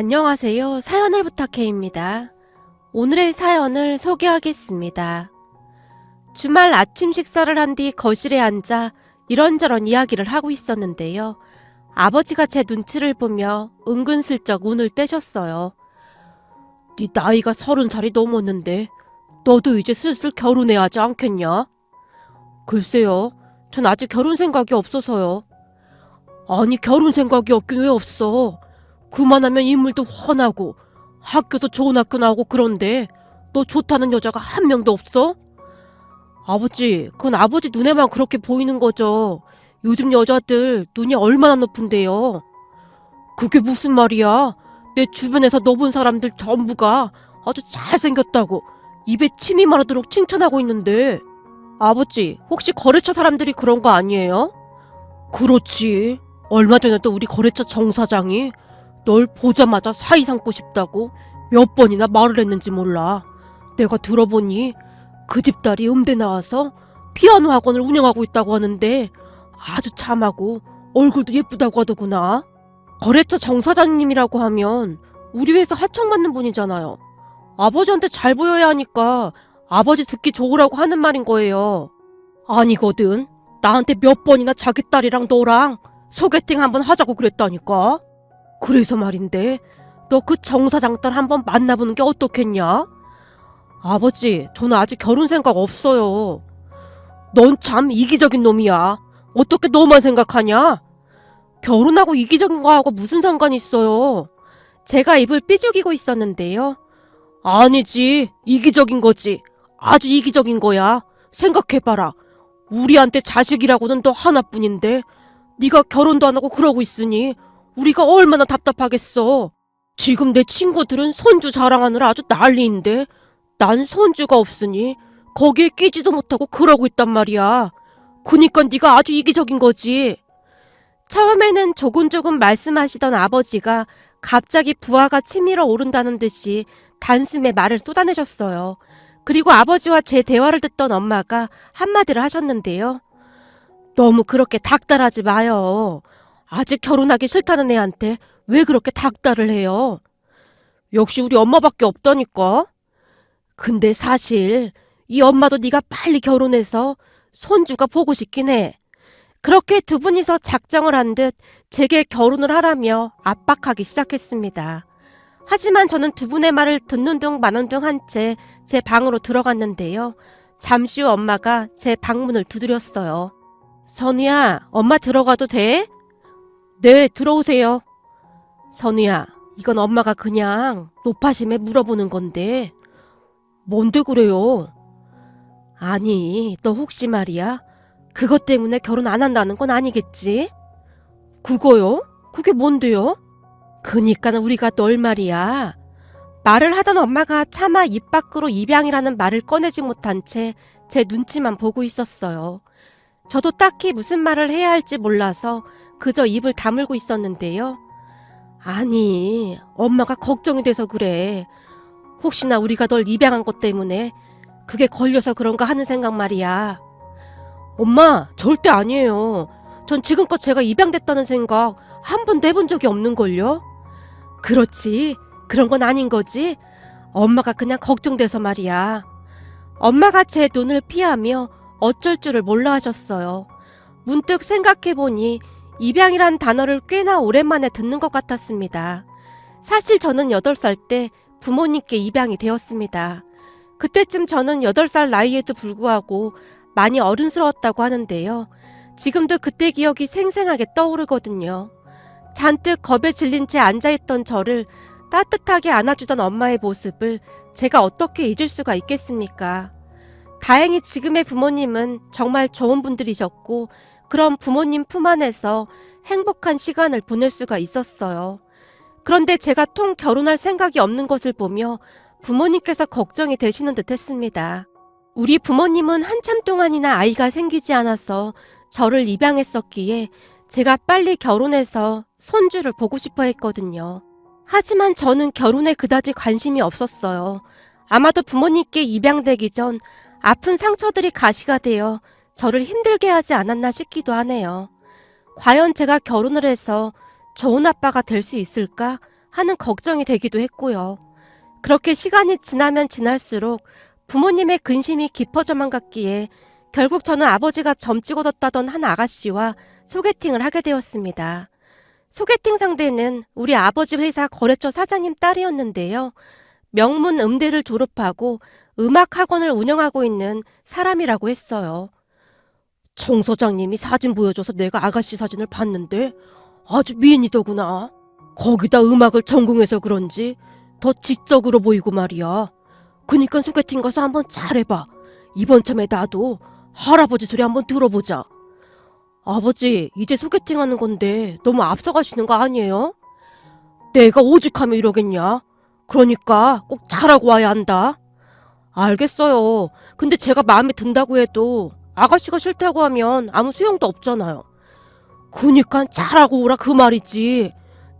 안녕하세요. 사연을 부탁해입니다. 오늘의 사연을 소개하겠습니다. 주말 아침 식사를 한 뒤 거실에 앉아 이런저런 이야기를 하고 있었는데요. 아버지가 제 눈치를 보며 은근슬쩍 운을 떼셨어요. 네 나이가 30살이 넘었는데 너도 이제 슬슬 결혼해야 하지 않겠냐? 글쎄요. 전 아직 결혼 생각이 없어서요. 아니 결혼 생각이 없긴 왜 없어. 그만하면 인물도 훤하고 학교도 좋은 학교 나오고 그런데 너 좋다는 여자가 한 명도 없어? 아버지, 그건 아버지 눈에만 그렇게 보이는 거죠. 요즘 여자들 눈이 얼마나 높은데요. 그게 무슨 말이야? 내 주변에서 너 본 사람들 전부가 아주 잘생겼다고 입에 침이 마르도록 칭찬하고 있는데 아버지, 혹시 거래처 사람들이 그런 거 아니에요? 그렇지. 얼마 전에도 우리 거래처 정 사장이 널 보자마자 사이 삼고 싶다고 몇 번이나 말을 했는지 몰라. 내가 들어보니 그 집 딸이 음대 나와서 피아노 학원을 운영하고 있다고 하는데 아주 참하고 얼굴도 예쁘다고 하더구나. 거래처 정 사장님이라고 하면 우리 회사 하청받는 분이잖아요. 아버지한테 잘 보여야 하니까 아버지 듣기 좋으라고 하는 말인 거예요. 아니거든. 나한테 몇 번이나 자기 딸이랑 너랑 소개팅 한번 하자고 그랬다니까. 그래서 말인데 너 그 정사장 딸 한번 만나보는 게 어떻겠냐? 아버지, 저는 아직 결혼 생각 없어요. 넌 참 이기적인 놈이야. 어떻게 너만 생각하냐? 결혼하고 이기적인 거하고 무슨 상관이 있어요? 제가 입을 삐죽이고 있었는데요. 아니지, 이기적인 거지. 아주 이기적인 거야. 생각해봐라. 우리한테 자식이라고는 너 하나뿐인데 네가 결혼도 안 하고 그러고 있으니 우리가 얼마나 답답하겠어. 지금 내 친구들은 손주 자랑하느라 아주 난리인데 난 손주가 없으니 거기에 끼지도 못하고 그러고 있단 말이야. 그니까 네가 아주 이기적인 거지. 처음에는 조곤조곤 말씀하시던 아버지가 갑자기 부하가 치밀어 오른다는 듯이 단숨에 말을 쏟아내셨어요. 그리고 아버지와 제 대화를 듣던 엄마가 한마디를 하셨는데요. 너무 그렇게 닥달하지 마요. 아직 결혼하기 싫다는 애한테 왜 그렇게 닥달을 해요? 역시 우리 엄마밖에 없다니까. 근데 사실 이 엄마도 네가 빨리 결혼해서 손주가 보고 싶긴 해. 그렇게 두 분이서 작정을 한 듯 제게 결혼을 하라며 압박하기 시작했습니다. 하지만 저는 두 분의 말을 듣는 둥 마는 둥 한 채 제 방으로 들어갔는데요. 잠시 후 엄마가 제 방문을 두드렸어요. 선우야, 엄마 들어가도 돼? 네, 들어오세요. 선우야, 이건 엄마가 그냥 노파심에 물어보는 건데. 뭔데 그래요? 아니, 너 혹시 말이야? 그것 때문에 결혼 안 한다는 건 아니겠지? 그거요? 그게 뭔데요? 그니까 우리가 널 말이야. 말을 하던 엄마가 차마 입 밖으로 입양이라는 말을 꺼내지 못한 채 제 눈치만 보고 있었어요. 저도 딱히 무슨 말을 해야 할지 몰라서 그저 입을 다물고 있었는데요. 아니, 엄마가 걱정이 돼서 그래. 혹시나 우리가 널 입양한 것 때문에 그게 걸려서 그런가 하는 생각 말이야. 엄마, 절대 아니에요. 전 지금껏 제가 입양됐다는 생각 한 번도 해본 적이 없는걸요? 그렇지. 그런 건 아닌 거지? 엄마가 그냥 걱정돼서 말이야. 엄마가 제 눈을 피하며 어쩔 줄을 몰라 하셨어요. 문득 생각해보니 입양이란 단어를 꽤나 오랜만에 듣는 것 같았습니다. 사실 저는 8살 때 부모님께 입양이 되었습니다. 그때쯤 저는 8살 나이에도 불구하고 많이 어른스러웠다고 하는데요. 지금도 그때 기억이 생생하게 떠오르거든요. 잔뜩 겁에 질린 채 앉아있던 저를 따뜻하게 안아주던 엄마의 모습을 제가 어떻게 잊을 수가 있겠습니까? 다행히 지금의 부모님은 정말 좋은 분들이셨고 그런 부모님 품 안에서 행복한 시간을 보낼 수가 있었어요. 그런데 제가 통 결혼할 생각이 없는 것을 보며 부모님께서 걱정이 되시는 듯 했습니다. 우리 부모님은 한참 동안이나 아이가 생기지 않아서 저를 입양했었기에 제가 빨리 결혼해서 손주를 보고 싶어 했거든요. 하지만 저는 결혼에 그다지 관심이 없었어요. 아마도 부모님께 입양되기 전 아픈 상처들이 가시가 되어 저를 힘들게 하지 않았나 싶기도 하네요. 과연 제가 결혼을 해서 좋은 아빠가 될 수 있을까 하는 걱정이 되기도 했고요. 그렇게 시간이 지나면 지날수록 부모님의 근심이 깊어져만 갔기에 결국 저는 아버지가 점 찍어뒀다던 한 아가씨와 소개팅을 하게 되었습니다. 소개팅 상대는 우리 아버지 회사 거래처 사장님 딸이었는데요. 명문 음대를 졸업하고 음악학원을 운영하고 있는 사람이라고 했어요. 정 소장님이 사진 보여줘서 내가 아가씨 사진을 봤는데 아주 미인이더구나. 거기다 음악을 전공해서 그런지 더 지적으로 보이고 말이야. 그니까 소개팅 가서 한번 잘해봐. 이번 참에 나도 할아버지 소리 한번 들어보자. 아버지, 이제 소개팅하는 건데 너무 앞서가시는 거 아니에요? 내가 오죽하면 이러겠냐? 그러니까 꼭 잘하고 와야 한다. 알겠어요. 근데 제가 마음에 든다고 해도 아가씨가 싫다고 하면 아무 소용도 없잖아요. 그니까 잘하고 오라 그 말이지.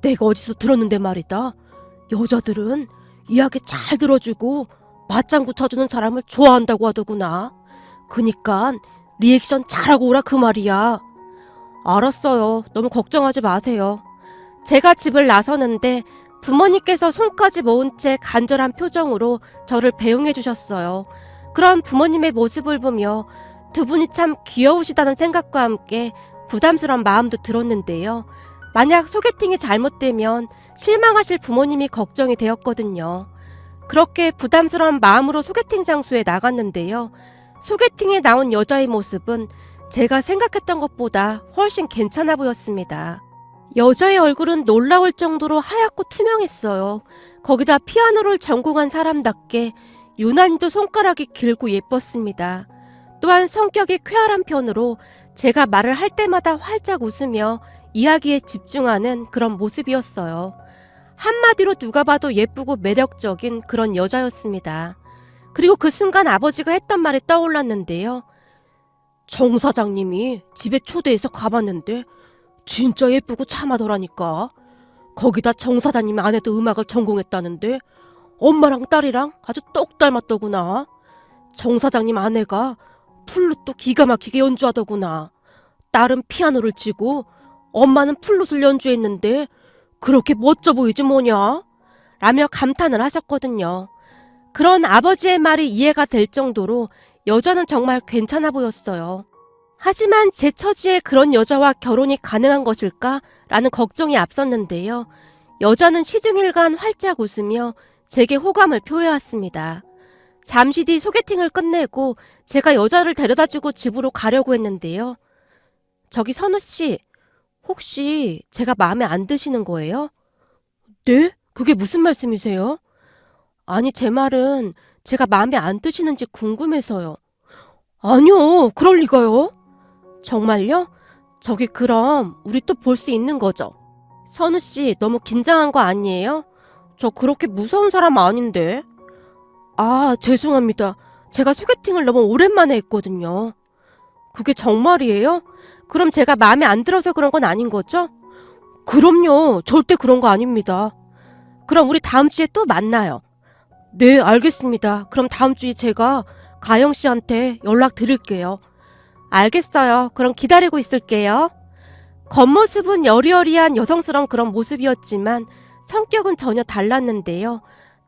내가 어디서 들었는데 말이다. 여자들은 이야기 잘 들어주고 맞장구 쳐주는 사람을 좋아한다고 하더구나. 그니까 리액션 잘하고 오라 그 말이야. 알았어요. 너무 걱정하지 마세요. 제가 집을 나서는데 부모님께서 손까지 모은 채 간절한 표정으로 저를 배웅해 주셨어요. 그런 부모님의 모습을 보며 두 분이 참 귀여우시다는 생각과 함께 부담스러운 마음도 들었는데요. 만약 소개팅이 잘못되면 실망하실 부모님이 걱정이 되었거든요. 그렇게 부담스러운 마음으로 소개팅 장소에 나갔는데요. 소개팅에 나온 여자의 모습은 제가 생각했던 것보다 훨씬 괜찮아 보였습니다. 여자의 얼굴은 놀라울 정도로 하얗고 투명했어요. 거기다 피아노를 전공한 사람답게 유난히도 손가락이 길고 예뻤습니다. 또한 성격이 쾌활한 편으로 제가 말을 할 때마다 활짝 웃으며 이야기에 집중하는 그런 모습이었어요. 한마디로 누가 봐도 예쁘고 매력적인 그런 여자였습니다. 그리고 그 순간 아버지가 했던 말이 떠올랐는데요. 정 사장님이 집에 초대해서 가봤는데 진짜 예쁘고 참하더라니까. 거기다 정 사장님 아내도 음악을 전공했다는데 엄마랑 딸이랑 아주 똑 닮았더구나. 정 사장님 아내가 플룻도 기가 막히게 연주하더구나. 딸은 피아노를 치고 엄마는 플룻을 연주했는데 그렇게 멋져 보이지 뭐냐? 라며 감탄을 하셨거든요. 그런 아버지의 말이 이해가 될 정도로 여자는 정말 괜찮아 보였어요. 하지만 제 처지에 그런 여자와 결혼이 가능한 것일까? 라는 걱정이 앞섰는데요. 여자는 시중일관 활짝 웃으며 제게 호감을 표해왔습니다. 잠시 뒤 소개팅을 끝내고 제가 여자를 데려다주고 집으로 가려고 했는데요. 저기 선우씨, 혹시 제가 마음에 안 드시는 거예요? 네? 그게 무슨 말씀이세요? 아니, 제 말은 제가 마음에 안 드시는지 궁금해서요. 아니요, 그럴 리가요. 정말요? 저기 그럼 우리 또 볼 수 있는 거죠? 선우씨, 너무 긴장한 거 아니에요? 저 그렇게 무서운 사람 아닌데. 아, 죄송합니다. 제가 소개팅을 너무 오랜만에 했거든요. 그게 정말이에요? 그럼 제가 마음에 안 들어서 그런 건 아닌 거죠? 그럼요. 절대 그런 거 아닙니다. 그럼 우리 다음 주에 또 만나요. 네, 알겠습니다. 그럼 다음 주에 제가 가영 씨한테 연락 드릴게요. 알겠어요. 그럼 기다리고 있을게요. 겉모습은 여리여리한 여성스러운 그런 모습이었지만 성격은 전혀 달랐는데요.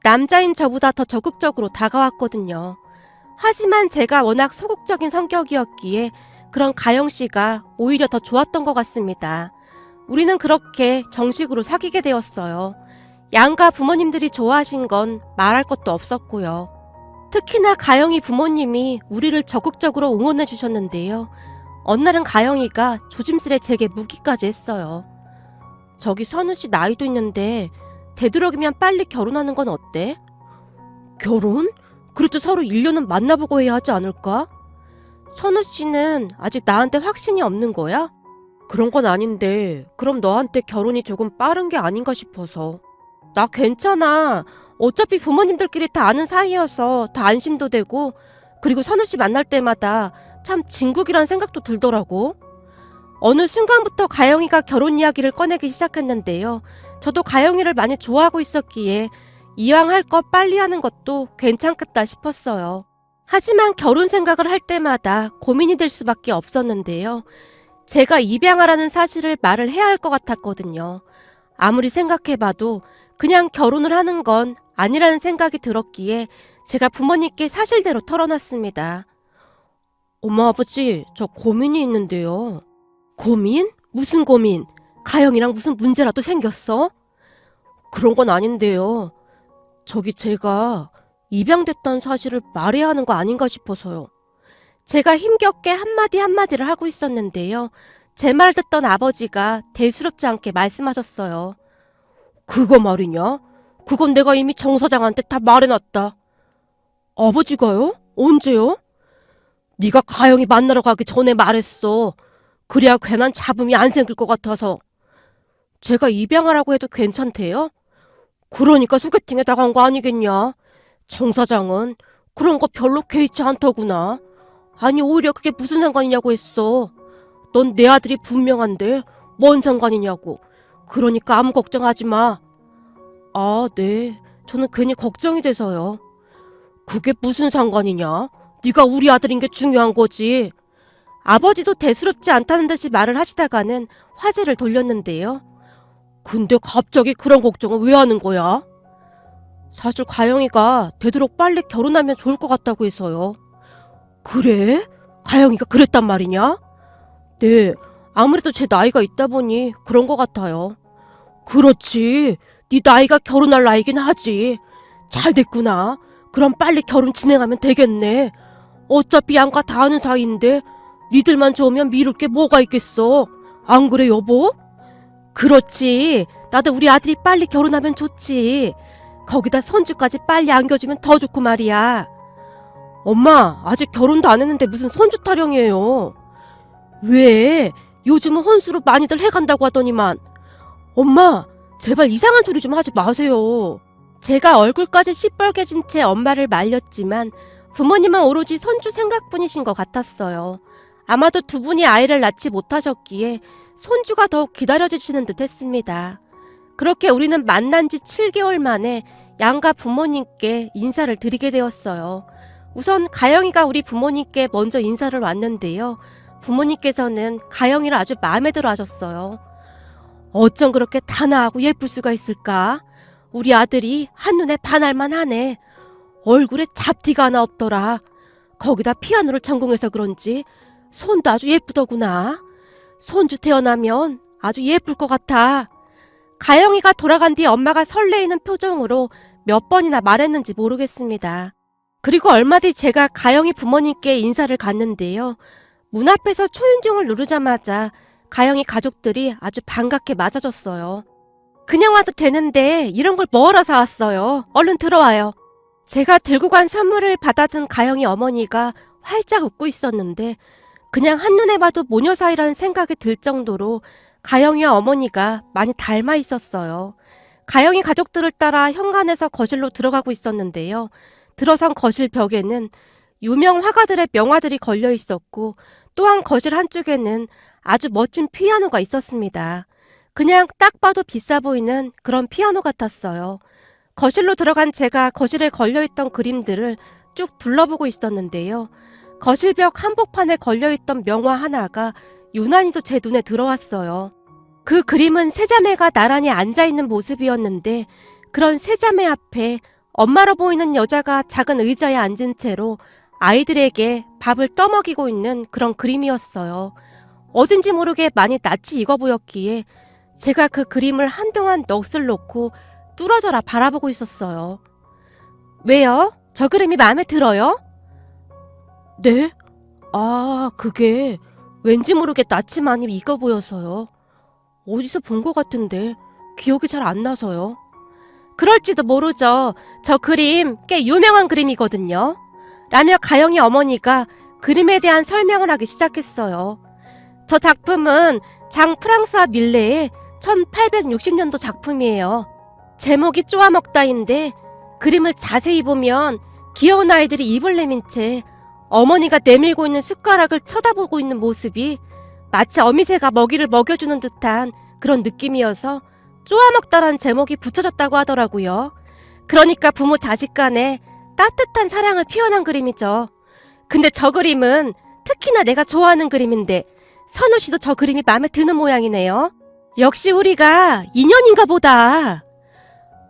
남자인 저보다 더 적극적으로 다가왔거든요. 하지만 제가 워낙 소극적인 성격이었기에 그런 가영 씨가 오히려 더 좋았던 것 같습니다. 우리는 그렇게 정식으로 사귀게 되었어요. 양가 부모님들이 좋아하신 건 말할 것도 없었고요. 특히나 가영이 부모님이 우리를 적극적으로 응원해 주셨는데요. 어느 날은 가영이가 조심스레 제게 묻기까지 했어요. 저기 선우씨 나이도 있는데 되도록이면 빨리 결혼하는 건 어때? 결혼? 그래도 서로 1년은 만나보고 해야 하지 않을까? 선우씨는 아직 나한테 확신이 없는 거야? 그런 건 아닌데 그럼 너한테 결혼이 조금 빠른 게 아닌가 싶어서. 나 괜찮아. 어차피 부모님들끼리 다 아는 사이여서 다 안심도 되고, 그리고 선우씨 만날 때마다 참 진국이란 생각도 들더라고. 어느 순간부터 가영이가 결혼 이야기를 꺼내기 시작했는데요. 저도 가영이를 많이 좋아하고 있었기에 이왕 할 거 빨리 하는 것도 괜찮겠다 싶었어요. 하지만 결혼 생각을 할 때마다 고민이 될 수밖에 없었는데요. 제가 입양하라는 사실을 말을 해야 할 것 같았거든요. 아무리 생각해봐도 그냥 결혼을 하는 건 아니라는 생각이 들었기에 제가 부모님께 사실대로 털어놨습니다. 엄마, 아버지, 저 고민이 있는데요. 고민? 무슨 고민? 가영이랑 무슨 문제라도 생겼어? 그런 건 아닌데요. 저기 제가 입양됐다는 사실을 말해야 하는 거 아닌가 싶어서요. 제가 힘겹게 한마디 한마디를 하고 있었는데요. 제 말 듣던 아버지가 대수롭지 않게 말씀하셨어요. 그거 말이냐? 그건 내가 이미 정 사장한테 다 말해놨다. 아버지가요? 언제요? 네가 가영이 만나러 가기 전에 말했어. 그래야 괜한 잡음이 안 생길 것 같아서. 제가 입양하라고 해도 괜찮대요? 그러니까 소개팅에 나간 거 아니겠냐? 정 사장은 그런 거 별로 개의치 않더구나. 아니, 오히려 그게 무슨 상관이냐고 했어. 넌 내 아들이 분명한데 뭔 상관이냐고. 그러니까 아무 걱정하지 마. 아, 네. 저는 괜히 걱정이 돼서요. 그게 무슨 상관이냐? 네가 우리 아들인 게 중요한 거지. 아버지도 대수롭지 않다는 듯이 말을 하시다가는 화제를 돌렸는데요. 근데 갑자기 그런 걱정을 왜 하는 거야? 사실 가영이가 되도록 빨리 결혼하면 좋을 것 같다고 해서요. 그래? 가영이가 그랬단 말이냐? 네, 아무래도 제 나이가 있다 보니 그런 것 같아요. 그렇지. 네 나이가 결혼할 나이긴 하지. 잘 됐구나. 그럼 빨리 결혼 진행하면 되겠네. 어차피 양가 다 아는 사이인데 니들만 좋으면 미룰 게 뭐가 있겠어. 안 그래, 여보? 그렇지. 나도 우리 아들이 빨리 결혼하면 좋지. 거기다 손주까지 빨리 안겨주면 더 좋고 말이야. 엄마, 아직 결혼도 안 했는데 무슨 손주 타령이에요. 왜? 요즘은 혼수로 많이들 해간다고 하더니만. 엄마, 제발 이상한 소리 좀 하지 마세요. 제가 얼굴까지 시뻘개진 채 엄마를 말렸지만 부모님은 오로지 손주 생각뿐이신 것 같았어요. 아마도 두 분이 아이를 낳지 못하셨기에 손주가 더욱 기다려지시는 듯 했습니다. 그렇게 우리는 만난 지 7개월 만에 양가 부모님께 인사를 드리게 되었어요. 우선 가영이가 우리 부모님께 먼저 인사를 왔는데요. 부모님께서는 가영이를 아주 마음에 들어 하셨어요. 어쩜 그렇게 단아하고 예쁠 수가 있을까? 우리 아들이 한눈에 반할만 하네. 얼굴에 잡티가 하나 없더라. 거기다 피아노를 전공해서 그런지 손도 아주 예쁘더구나. 손주 태어나면 아주 예쁠 것 같아. 가영이가 돌아간 뒤 엄마가 설레이는 표정으로 몇 번이나 말했는지 모르겠습니다. 그리고 얼마 뒤 제가 가영이 부모님께 인사를 갔는데요. 문 앞에서 초인종을 누르자마자 가영이 가족들이 아주 반갑게 맞아줬어요. 그냥 와도 되는데 이런 걸 뭐하러 사왔어요? 얼른 들어와요. 제가 들고 간 선물을 받아든 가영이 어머니가 활짝 웃고 있었는데 그냥 한눈에 봐도 모녀 사이라는 생각이 들 정도로 가영이와 어머니가 많이 닮아 있었어요. 가영이 가족들을 따라 현관에서 거실로 들어가고 있었는데요. 들어선 거실 벽에는 유명 화가들의 명화들이 걸려 있었고 또한 거실 한쪽에는 아주 멋진 피아노가 있었습니다. 그냥 딱 봐도 비싸 보이는 그런 피아노 같았어요. 거실로 들어간 제가 거실에 걸려있던 그림들을 쭉 둘러보고 있었는데요. 거실벽 한복판에 걸려있던 명화 하나가 유난히도 제 눈에 들어왔어요. 그 그림은 세자매가 나란히 앉아있는 모습이었는데 그런 세자매 앞에 엄마로 보이는 여자가 작은 의자에 앉은 채로 아이들에게 밥을 떠먹이고 있는 그런 그림이었어요. 어딘지 모르게 많이 낯이 익어 보였기에 제가 그 그림을 한동안 넋을 놓고 뚫어져라 바라보고 있었어요. 왜요? 저 그림이 마음에 들어요? 네? 아, 그게 왠지 모르게 낯이 많이 익어 보여서요. 어디서 본 것 같은데 기억이 잘 안 나서요. 그럴지도 모르죠. 저 그림 꽤 유명한 그림이거든요. 라며 가영이 어머니가 그림에 대한 설명을 하기 시작했어요. 저 작품은 장 프랑스와 밀레의 1860년도 작품이에요. 제목이 쪼아먹다인데 그림을 자세히 보면 귀여운 아이들이 입을 내민 채 어머니가 내밀고 있는 숟가락을 쳐다보고 있는 모습이 마치 어미새가 먹이를 먹여주는 듯한 그런 느낌이어서 쪼아먹다라는 제목이 붙여졌다고 하더라고요. 그러니까 부모 자식 간에 따뜻한 사랑을 표현한 그림이죠. 근데 저 그림은 특히나 내가 좋아하는 그림인데 선우 씨도 저 그림이 마음에 드는 모양이네요. 역시 우리가 인연인가 보다.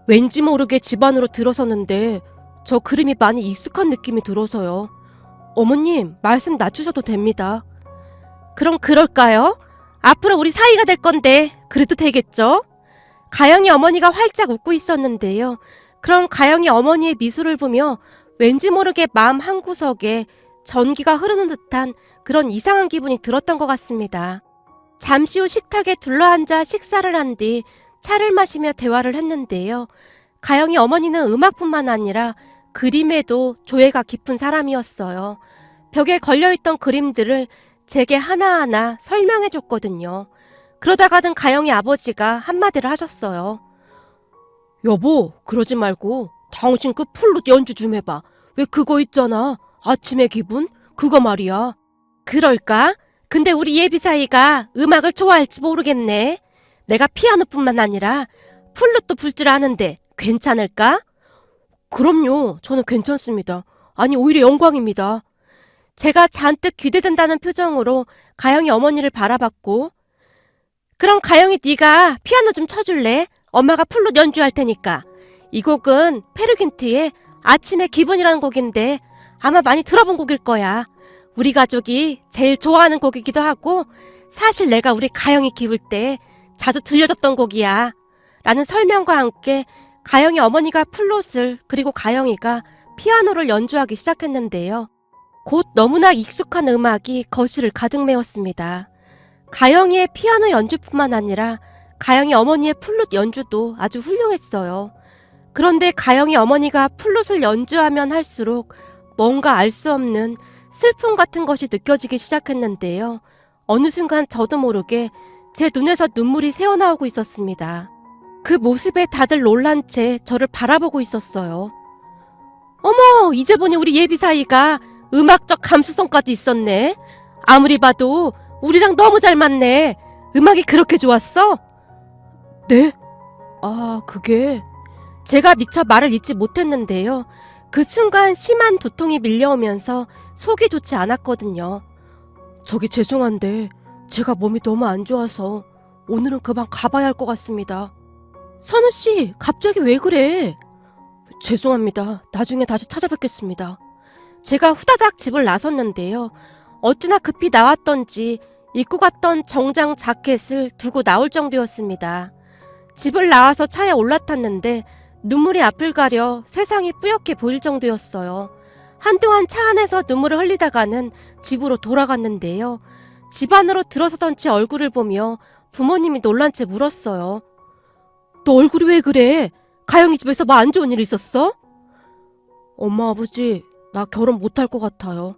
왠지 모르게 집 안으로 들어서는데 저 그림이 많이 익숙한 느낌이 들어서요. 어머님, 말씀 낮추셔도 됩니다. 그럼 그럴까요? 앞으로 우리 사이가 될 건데 그래도 되겠죠? 가영이 어머니가 활짝 웃고 있었는데요. 그럼 가영이 어머니의 미소를 보며 왠지 모르게 마음 한구석에 전기가 흐르는 듯한 그런 이상한 기분이 들었던 것 같습니다. 잠시 후 식탁에 둘러앉아 식사를 한 뒤 차를 마시며 대화를 했는데요. 가영이 어머니는 음악뿐만 아니라 그림에도 조예가 깊은 사람이었어요. 벽에 걸려있던 그림들을 제게 하나하나 설명해 줬거든요. 그러다가는 가영이 아버지가 한마디를 하셨어요. 여보, 그러지 말고 당신 그 플룻 연주 좀 해봐. 왜 그거 있잖아. 아침의 기분? 그거 말이야. 그럴까? 근데 우리 예비 사이가 음악을 좋아할지 모르겠네. 내가 피아노뿐만 아니라 플룻도 불 줄 아는데 괜찮을까? 그럼요. 저는 괜찮습니다. 아니, 오히려 영광입니다. 제가 잔뜩 기대된다는 표정으로 가영이 어머니를 바라봤고, 그럼 가영이 네가 피아노 좀 쳐줄래? 엄마가 플룻 연주할 테니까. 이 곡은 페르긴트의 아침의 기분이라는 곡인데 아마 많이 들어본 곡일 거야. 우리 가족이 제일 좋아하는 곡이기도 하고 사실 내가 우리 가영이 기울 때 자주 들려줬던 곡이야. 라는 설명과 함께 가영이 어머니가 플룻을 그리고 가영이가 피아노를 연주하기 시작했는데요. 곧 너무나 익숙한 음악이 거실을 가득 메웠습니다. 가영이의 피아노 연주뿐만 아니라 가영이 어머니의 플룻 연주도 아주 훌륭했어요. 그런데 가영이 어머니가 플룻을 연주하면 할수록 뭔가 알 수 없는 슬픔 같은 것이 느껴지기 시작했는데요. 어느 순간 저도 모르게 제 눈에서 눈물이 새어나오고 있었습니다. 그 모습에 다들 놀란 채 저를 바라보고 있었어요. 어머, 이제 보니 우리 예비 사이가 음악적 감수성까지 있었네. 아무리 봐도 우리랑 너무 잘 맞네. 음악이 그렇게 좋았어? 네? 그게... 제가 미처 말을 잇지 못했는데요. 그 순간 심한 두통이 밀려오면서 속이 좋지 않았거든요. 저기 죄송한데 제가 몸이 너무 안 좋아서 오늘은 그만 가봐야 할 것 같습니다. 선우씨, 갑자기 왜 그래? 죄송합니다. 나중에 다시 찾아뵙겠습니다. 제가 후다닥 집을 나섰는데요. 어찌나 급히 나왔던지 입고 갔던 정장 자켓을 두고 나올 정도였습니다. 집을 나와서 차에 올라탔는데 눈물이 앞을 가려 세상이 뿌옇게 보일 정도였어요. 한동안 차 안에서 눈물을 흘리다가는 집으로 돌아갔는데요. 집 안으로 들어서던 제 얼굴을 보며 부모님이 놀란 채 물었어요. 너 얼굴이 왜 그래? 가영이 집에서 뭐 안 좋은 일 있었어? 엄마, 아버지, 나 결혼 못할 것 같아요.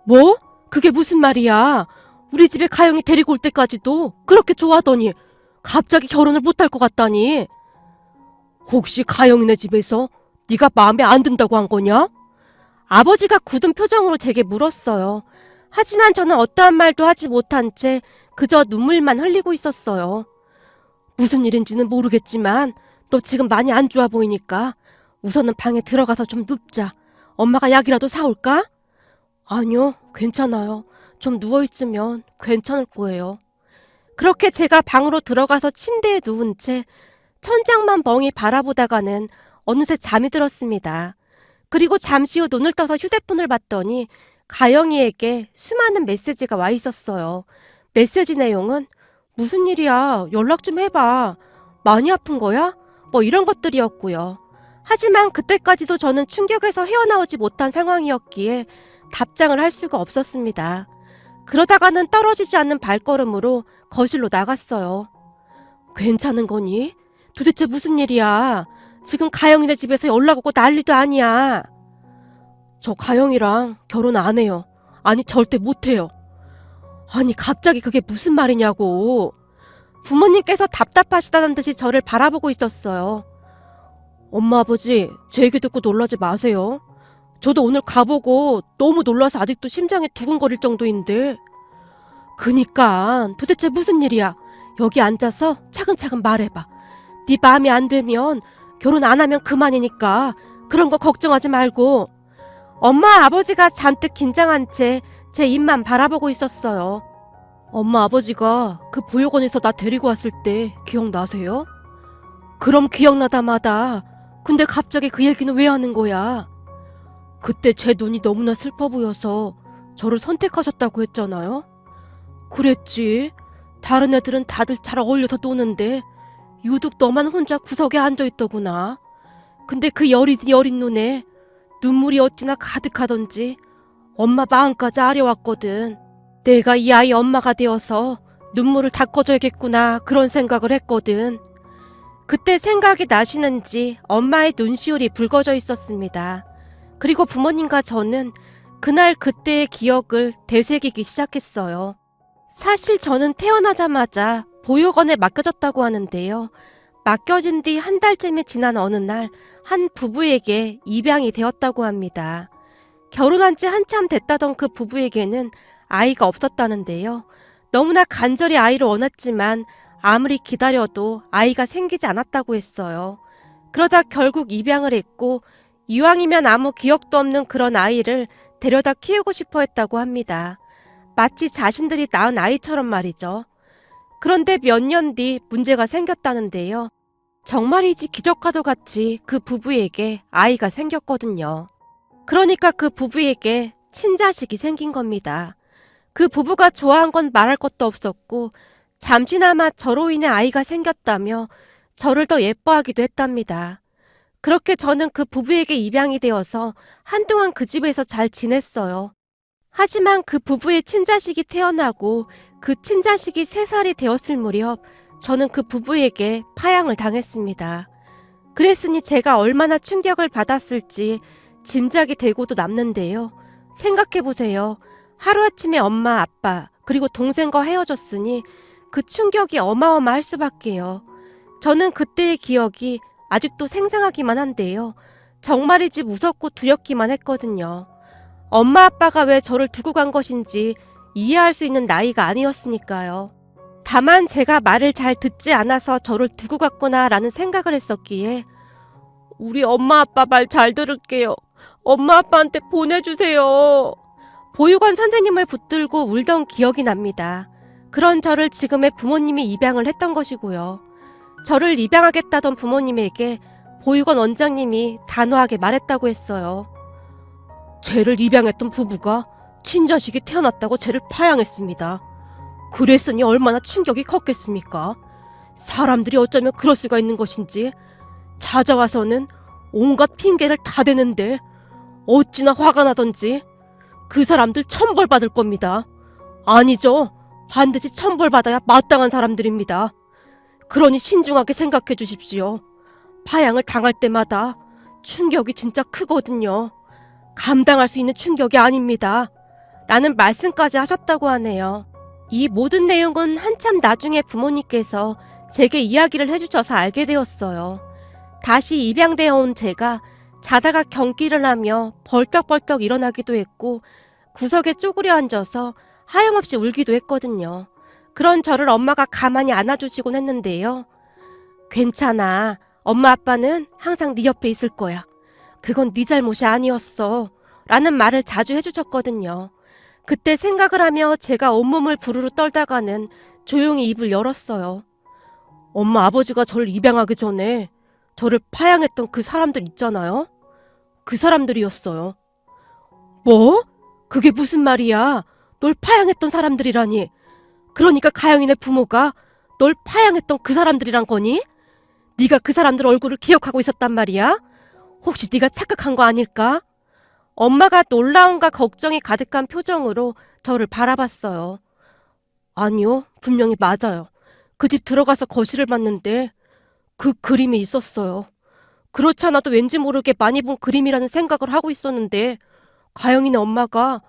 뭐? 그게 무슨 말이야? 우리 집에 가영이 데리고 올 때까지도 그렇게 좋아하더니 갑자기 결혼을 못할 것 같다니. 혹시 가영이네 집에서 네가 마음에 안 든다고 한 거냐? 아버지가 굳은 표정으로 제게 물었어요. 하지만 저는 어떠한 말도 하지 못한 채 그저 눈물만 흘리고 있었어요. 무슨 일인지는 모르겠지만 너 지금 많이 안 좋아 보이니까 우선은 방에 들어가서 좀 눕자. 엄마가 약이라도 사올까? 아니요, 괜찮아요. 좀 누워있으면 괜찮을 거예요. 그렇게 제가 방으로 들어가서 침대에 누운 채 천장만 멍히 바라보다가는 어느새 잠이 들었습니다. 그리고 잠시 후 눈을 떠서 휴대폰을 봤더니 가영이에게 수많은 메시지가 와 있었어요. 메시지 내용은 무슨 일이야? 연락 좀 해봐. 많이 아픈 거야? 뭐 이런 것들이었고요. 하지만 그때까지도 저는 충격에서 헤어나오지 못한 상황이었기에 답장을 할 수가 없었습니다. 그러다가는 떨어지지 않는 발걸음으로 거실로 나갔어요. 괜찮은 거니? 도대체 무슨 일이야? 지금 가영이네 집에서 연락 오고 난리도 아니야. 저 가영이랑 결혼 안 해요. 아니, 절대 못 해요. 아니, 갑자기 그게 무슨 말이냐고. 부모님께서 답답하시다는 듯이 저를 바라보고 있었어요. 엄마, 아버지, 제 얘기 듣고 놀라지 마세요. 저도 오늘 가보고 너무 놀라서 아직도 심장이 두근거릴 정도인데. 그니까 도대체 무슨 일이야? 여기 앉아서 차근차근 말해봐. 네 마음에 안 들면 결혼 안 하면 그만이니까 그런 거 걱정하지 말고. 엄마, 아버지가 잔뜩 긴장한 채 제 입만 바라보고 있었어요. 엄마, 아버지가 그 보육원에서 나 데리고 왔을 때 기억나세요? 그럼 기억나다마다. 근데 갑자기 그 얘기는 왜 하는 거야? 그때 제 눈이 너무나 슬퍼 보여서 저를 선택하셨다고 했잖아요? 그랬지. 다른 애들은 다들 잘 어울려서 노는데 유독 너만 혼자 구석에 앉아있더구나. 근데 그 여린 눈에 눈물이 어찌나 가득하던지 엄마 마음까지 아려왔거든. 내가 이 아이 엄마가 되어서 눈물을 닦아줘야겠구나 그런 생각을 했거든. 그때 생각이 나시는지 엄마의 눈시울이 붉어져 있었습니다. 그리고 부모님과 저는 그날 그때의 기억을 되새기기 시작했어요. 사실 저는 태어나자마자 보육원에 맡겨졌다고 하는데요. 맡겨진 뒤 한 달쯤이 지난 어느 날 한 부부에게 입양이 되었다고 합니다. 결혼한 지 한참 됐다던 그 부부에게는 아이가 없었다는데요. 너무나 간절히 아이를 원했지만 아무리 기다려도 아이가 생기지 않았다고 했어요. 그러다 결국 입양을 했고 이왕이면 아무 기억도 없는 그런 아이를 데려다 키우고 싶어 했다고 합니다. 마치 자신들이 낳은 아이처럼 말이죠. 그런데 몇 년 뒤 문제가 생겼다는데요. 정말이지 기적과도 같이 그 부부에게 아이가 생겼거든요. 그러니까 그 부부에게 친자식이 생긴 겁니다. 그 부부가 좋아한 건 말할 것도 없었고 잠시나마 저로 인해 아이가 생겼다며 저를 더 예뻐하기도 했답니다. 그렇게 저는 그 부부에게 입양이 되어서 한동안 그 집에서 잘 지냈어요. 하지만 그 부부의 친자식이 태어나고 그 친자식이 3살이 되었을 무렵 저는 그 부부에게 파양을 당했습니다. 그랬으니 제가 얼마나 충격을 받았을지 짐작이 되고도 남는데요. 생각해보세요. 하루아침에 엄마, 아빠, 그리고 동생과 헤어졌으니 그 충격이 어마어마할 수밖에요. 저는 그때의 기억이 아직도 생생하기만 한데요. 정말이지 무섭고 두렵기만 했거든요. 엄마 아빠가 왜 저를 두고 간 것인지 이해할 수 있는 나이가 아니었으니까요. 다만 제가 말을 잘 듣지 않아서 저를 두고 갔구나 라는 생각을 했었기에 우리 엄마 아빠 말 잘 들을게요. 엄마 아빠한테 보내주세요. 보육원 선생님을 붙들고 울던 기억이 납니다. 그런 저를 지금의 부모님이 입양을 했던 것이고요. 저를 입양하겠다던 부모님에게 보육원 원장님이 단호하게 말했다고 했어요. 쟤를 입양했던 부부가 친자식이 태어났다고 쟤를 파양했습니다. 그랬으니 얼마나 충격이 컸겠습니까? 사람들이 어쩌면 그럴 수가 있는 것인지 찾아와서는 온갖 핑계를 다 대는데 어찌나 화가 나던지 그 사람들 천벌받을 겁니다. 아니죠. 반드시 천벌받아야 마땅한 사람들입니다. 그러니 신중하게 생각해 주십시오. 파양을 당할 때마다 충격이 진짜 크거든요. 감당할 수 있는 충격이 아닙니다. 라는 말씀까지 하셨다고 하네요. 이 모든 내용은 한참 나중에 부모님께서 제게 이야기를 해주셔서 알게 되었어요. 다시 입양되어 온 제가 자다가 경기를 하며 벌떡벌떡 일어나기도 했고 구석에 쪼그려 앉아서 하염없이 울기도 했거든요. 그런 저를 엄마가 가만히 안아주시곤 했는데요. 괜찮아. 엄마 아빠는 항상 네 옆에 있을 거야. 그건 네 잘못이 아니었어. 라는 말을 자주 해주셨거든요. 그때 생각을 하며 제가 온몸을 부르르 떨다가는 조용히 입을 열었어요. 엄마 아버지가 저를 입양하기 전에 저를 파양했던 그 사람들 있잖아요. 그 사람들이었어요. 뭐? 그게 무슨 말이야? 널 파양했던 사람들이라니. 그러니까 가영이네 부모가 널 파양했던 그 사람들이란 거니? 네가 그 사람들 얼굴을 기억하고 있었단 말이야? 혹시 네가 착각한 거 아닐까? 엄마가 놀라움과 걱정이 가득한 표정으로 저를 바라봤어요. 아니요, 분명히 맞아요. 그 집 들어가서 거실을 봤는데 그 그림이 있었어요. 그렇지 않아도 왠지 모르게 많이 본 그림이라는 생각을 하고 있었는데 가영이네 엄마가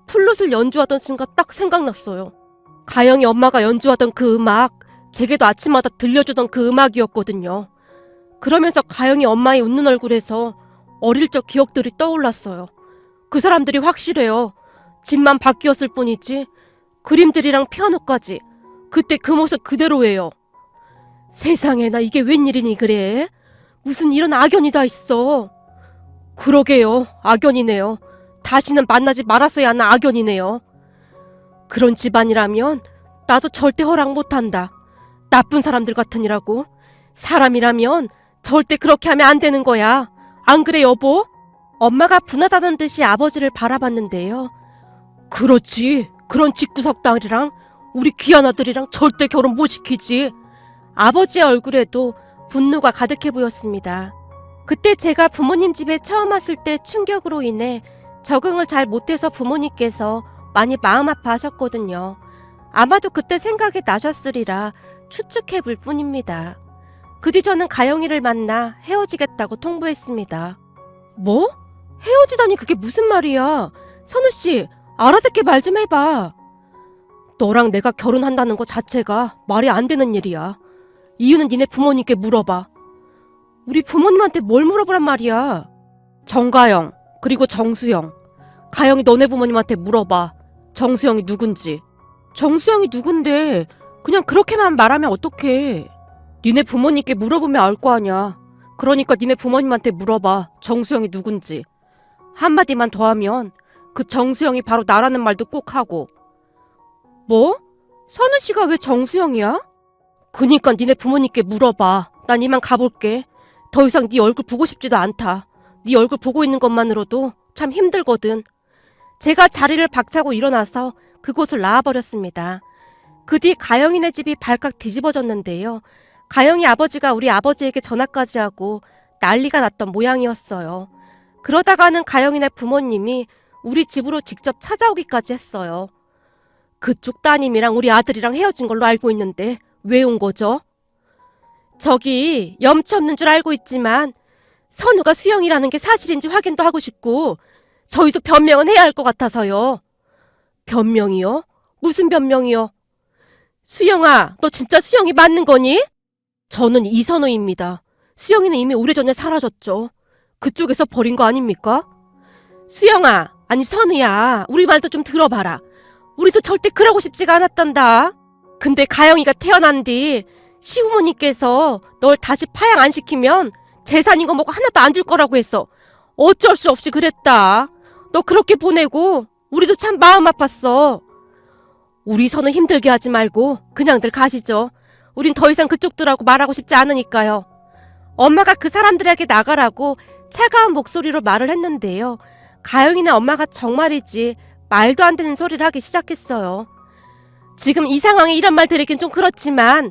플룻을 연주하던 순간 딱 생각났어요. 가영이 엄마가 연주하던 그 음악, 제게도 아침마다 들려주던 그 음악이었거든요. 그러면서 가영이 엄마의 웃는 얼굴에서 어릴 적 기억들이 떠올랐어요. 그 사람들이 확실해요. 집만 바뀌었을 뿐이지 그림들이랑 피아노까지 그때 그 모습 그대로예요. 세상에, 나 이게 웬일이니 그래? 무슨 이런 악연이 다 있어. 그러게요, 악연이네요. 다시는 만나지 말았어야 하는 악연이네요. 그런 집안이라면 나도 절대 허락 못한다. 나쁜 사람들 같으니라고. 사람이라면 절대 그렇게 하면 안 되는 거야. 안 그래, 여보? 엄마가 분하다는 듯이 아버지를 바라봤는데요. 그렇지. 그런 직구석당이랑 우리 귀한 아들이랑 절대 결혼 못 시키지. 아버지의 얼굴에도 분노가 가득해 보였습니다. 그때 제가 부모님 집에 처음 왔을 때 충격으로 인해 적응을 잘 못해서 부모님께서 많이 마음 아파하셨거든요. 아마도 그때 생각이 나셨으리라 추측해 볼 뿐입니다. 그 뒤 저는 가영이를 만나 헤어지겠다고 통보했습니다. 뭐? 헤어지다니 그게 무슨 말이야? 선우씨, 알아듣게 말 좀 해봐. 너랑 내가 결혼한다는 거 자체가 말이 안 되는 일이야. 이유는 니네 부모님께 물어봐. 우리 부모님한테 뭘 물어보란 말이야. 정가영, 그리고 정수영. 가영이 너네 부모님한테 물어봐. 정수영이 누군지. 정수영이 누군데 그냥 그렇게만 말하면 어떡해. 니네 부모님께 물어보면 알 거 아냐. 그러니까 니네 부모님한테 물어봐. 정수영이 누군지. 한마디만 더 하면 그 정수영이 바로 나라는 말도 꼭 하고. 뭐? 선우씨가 왜 정수영이야? 그니까 니네 부모님께 물어봐. 난 이만 가볼게. 더 이상 네 얼굴 보고 싶지도 않다. 네 얼굴 보고 있는 것만으로도 참 힘들거든. 제가 자리를 박차고 일어나서 그곳을 나와버렸습니다. 그 뒤 가영이네 집이 발칵 뒤집어졌는데요. 가영이 아버지가 우리 아버지에게 전화까지 하고 난리가 났던 모양이었어요. 그러다가는 가영이네 부모님이 우리 집으로 직접 찾아오기까지 했어요. 그쪽 따님이랑 우리 아들이랑 헤어진 걸로 알고 있는데 왜 온 거죠? 저기 염치 없는 줄 알고 있지만 선우가 수영이라는 게 사실인지 확인도 하고 싶고 저희도 변명은 해야 할 것 같아서요. 변명이요? 무슨 변명이요? 수영아, 너 진짜 수영이 맞는 거니? 저는 이선우입니다. 수영이는 이미 오래전에 사라졌죠. 그쪽에서 버린 거 아닙니까? 수영아, 아니 선우야, 우리 말도 좀 들어봐라. 우리도 절대 그러고 싶지가 않았단다. 근데 가영이가 태어난 뒤 시부모님께서 널 다시 파양 안 시키면 재산인 거 뭐고 하나도 안 줄 거라고 했어. 어쩔 수 없이 그랬다. 너 그렇게 보내고 우리도 참 마음 아팠어. 우리 선우 힘들게 하지 말고 그냥들 가시죠. 우린 더 이상 그쪽들하고 말하고 싶지 않으니까요. 엄마가 그 사람들에게 나가라고 차가운 목소리로 말을 했는데요. 가영이네 엄마가 정말이지 말도 안 되는 소리를 하기 시작했어요. 지금 이 상황에 이런 말 드리긴 좀 그렇지만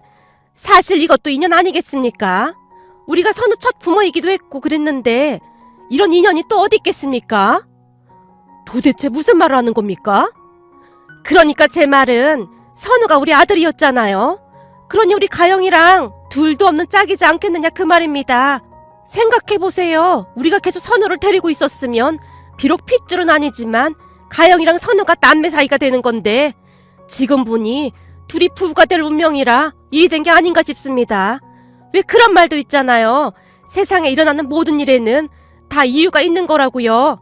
사실 이것도 인연 아니겠습니까? 우리가 선우 첫 부모이기도 했고 그랬는데 이런 인연이 또 어디 있겠습니까? 도대체 무슨 말을 하는 겁니까? 그러니까 제 말은 선우가 우리 아들이었잖아요. 그러니 우리 가영이랑 둘도 없는 짝이지 않겠느냐 그 말입니다. 생각해보세요. 우리가 계속 선우를 데리고 있었으면 비록 핏줄은 아니지만 가영이랑 선우가 남매 사이가 되는 건데 지금 보니 둘이 부부가 될 운명이라 일이 된 게 아닌가 싶습니다. 왜 그런 말도 있잖아요. 세상에 일어나는 모든 일에는 다 이유가 있는 거라고요.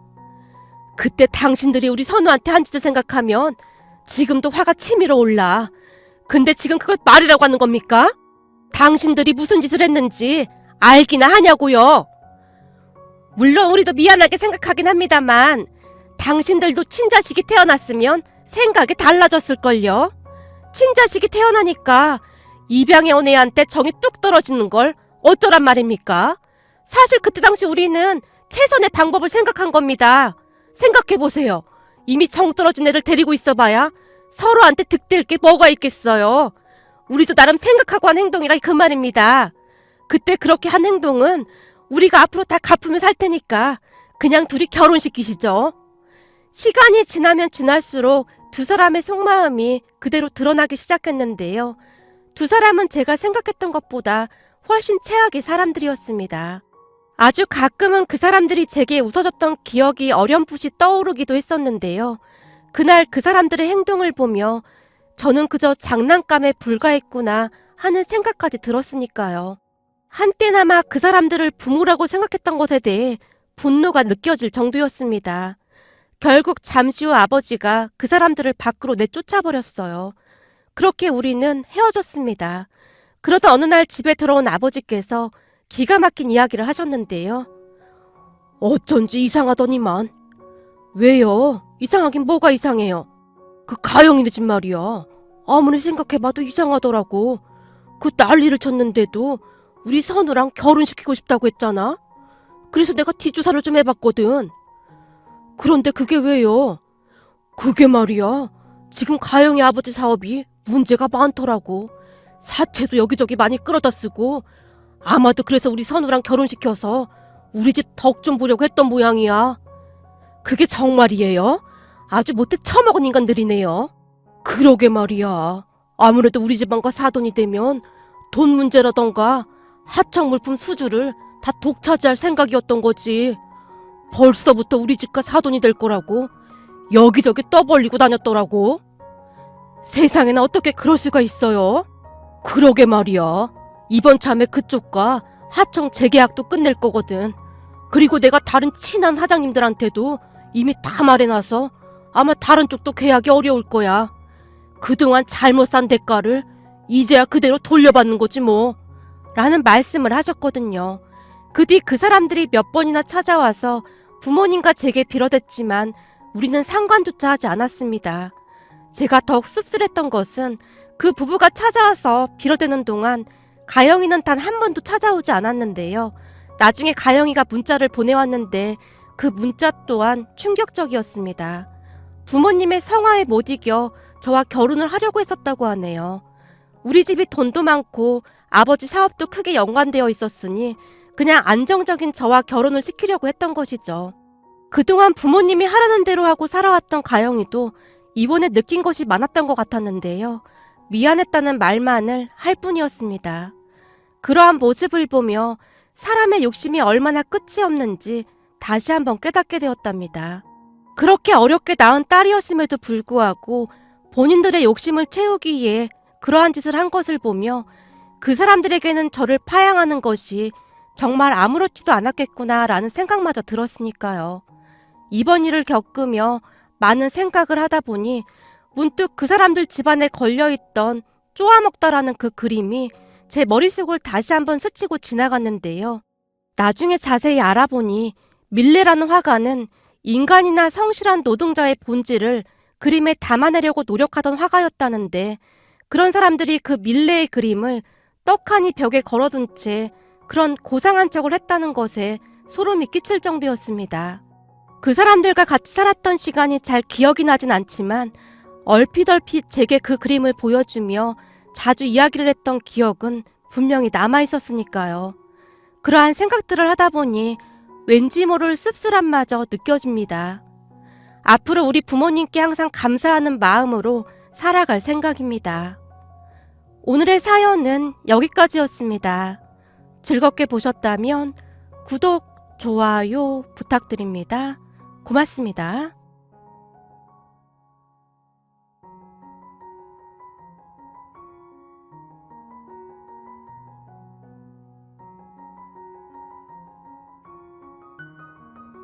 그때 당신들이 우리 선우한테 한 짓을 생각하면 지금도 화가 치밀어 올라. 근데 지금 그걸 말이라고 하는 겁니까? 당신들이 무슨 짓을 했는지 알기나 하냐고요. 물론 우리도 미안하게 생각하긴 합니다만 당신들도 친자식이 태어났으면 생각이 달라졌을걸요. 친자식이 태어나니까 입양해 온 애한테 정이 뚝 떨어지는 걸 어쩌란 말입니까? 사실 그때 당시 우리는 최선의 방법을 생각한 겁니다. 생각해보세요. 이미 정 떨어진 애를 데리고 있어봐야 서로한테 득될 게 뭐가 있겠어요. 우리도 나름 생각하고 한 행동이라 그 말입니다. 그때 그렇게 한 행동은 우리가 앞으로 다 갚으며 살 테니까 그냥 둘이 결혼시키시죠. 시간이 지나면 지날수록 두 사람의 속마음이 그대로 드러나기 시작했는데요. 두 사람은 제가 생각했던 것보다 훨씬 최악의 사람들이었습니다. 아주 가끔은 그 사람들이 제게 웃어줬던 기억이 어렴풋이 떠오르기도 했었는데요. 그날 그 사람들의 행동을 보며 저는 그저 장난감에 불과했구나 하는 생각까지 들었으니까요. 한때나마 그 사람들을 부모라고 생각했던 것에 대해 분노가 느껴질 정도였습니다. 결국 잠시 후 아버지가 그 사람들을 밖으로 내쫓아버렸어요. 그렇게 우리는 헤어졌습니다. 그러다 어느 날 집에 들어온 아버지께서 기가 막힌 이야기를 하셨는데요. 어쩐지 이상하더니만. 왜요? 이상하긴 뭐가 이상해요? 그 가영이네 집 말이야. 아무리 생각해봐도 이상하더라고. 그 난리를 쳤는데도 우리 선우랑 결혼시키고 싶다고 했잖아. 그래서 내가 뒷조사를 좀 해봤거든. 그런데 그게 왜요? 그게 말이야. 지금 가영이 아버지 사업이 문제가 많더라고. 사채도 여기저기 많이 끌어다 쓰고 아마도 그래서 우리 선우랑 결혼시켜서 우리 집 덕 좀 보려고 했던 모양이야. 그게 정말이에요? 아주 못돼 처먹은 인간들이네요. 그러게 말이야. 아무래도 우리 집안과 사돈이 되면 돈 문제라던가 하청 물품 수주를 다 독차지할 생각이었던 거지. 벌써부터 우리 집과 사돈이 될 거라고 여기저기 떠벌리고 다녔더라고. 세상에나 어떻게 그럴 수가 있어요? 그러게 말이야. 이번 참에 그쪽과 하청 재계약도 끝낼 거거든. 그리고 내가 다른 친한 사장님들한테도 이미 다 말해놔서 아마 다른 쪽도 계약이 어려울 거야. 그동안 잘못 산 대가를 이제야 그대로 돌려받는 거지 뭐. 라는 말씀을 하셨거든요. 그 뒤 그 사람들이 몇 번이나 찾아와서 부모님과 제게 빌어댔지만 우리는 상관조차 하지 않았습니다. 제가 더욱 씁쓸했던 것은 그 부부가 찾아와서 빌어대는 동안 가영이는 단 한 번도 찾아오지 않았는데요. 나중에 가영이가 문자를 보내왔는데 그 문자 또한 충격적이었습니다. 부모님의 성화에 못 이겨 저와 결혼을 하려고 했었다고 하네요. 우리 집이 돈도 많고 아버지 사업도 크게 연관되어 있었으니 그냥 안정적인 저와 결혼을 시키려고 했던 것이죠. 그동안 부모님이 하라는 대로 하고 살아왔던 가영이도 이번에 느낀 것이 많았던 것 같았는데요. 미안했다는 말만을 할 뿐이었습니다. 그러한 모습을 보며 사람의 욕심이 얼마나 끝이 없는지 다시 한번 깨닫게 되었답니다. 그렇게 어렵게 낳은 딸이었음에도 불구하고 본인들의 욕심을 채우기 위해 그러한 짓을 한 것을 보며 그 사람들에게는 저를 파양하는 것이 정말 아무렇지도 않았겠구나라는 생각마저 들었으니까요. 이번 일을 겪으며 많은 생각을 하다 보니 문득 그 사람들 집안에 걸려있던 쪼아먹다라는 그 그림이 제 머릿속을 다시 한번 스치고 지나갔는데요. 나중에 자세히 알아보니 밀레라는 화가는 인간이나 성실한 노동자의 본질을 그림에 담아내려고 노력하던 화가였다는데 그런 사람들이 그 밀레의 그림을 떡하니 벽에 걸어둔 채 그런 고상한 척을 했다는 것에 소름이 끼칠 정도였습니다. 그 사람들과 같이 살았던 시간이 잘 기억이 나진 않지만 얼핏 제게 그 그림을 보여주며 자주 이야기를 했던 기억은 분명히 남아있었으니까요. 그러한 생각들을 하다 보니 왠지 모를 씁쓸함마저 느껴집니다. 앞으로 우리 부모님께 항상 감사하는 마음으로 살아갈 생각입니다. 오늘의 사연은 여기까지였습니다. 즐겁게 보셨다면 구독, 좋아요 부탁드립니다. 고맙습니다.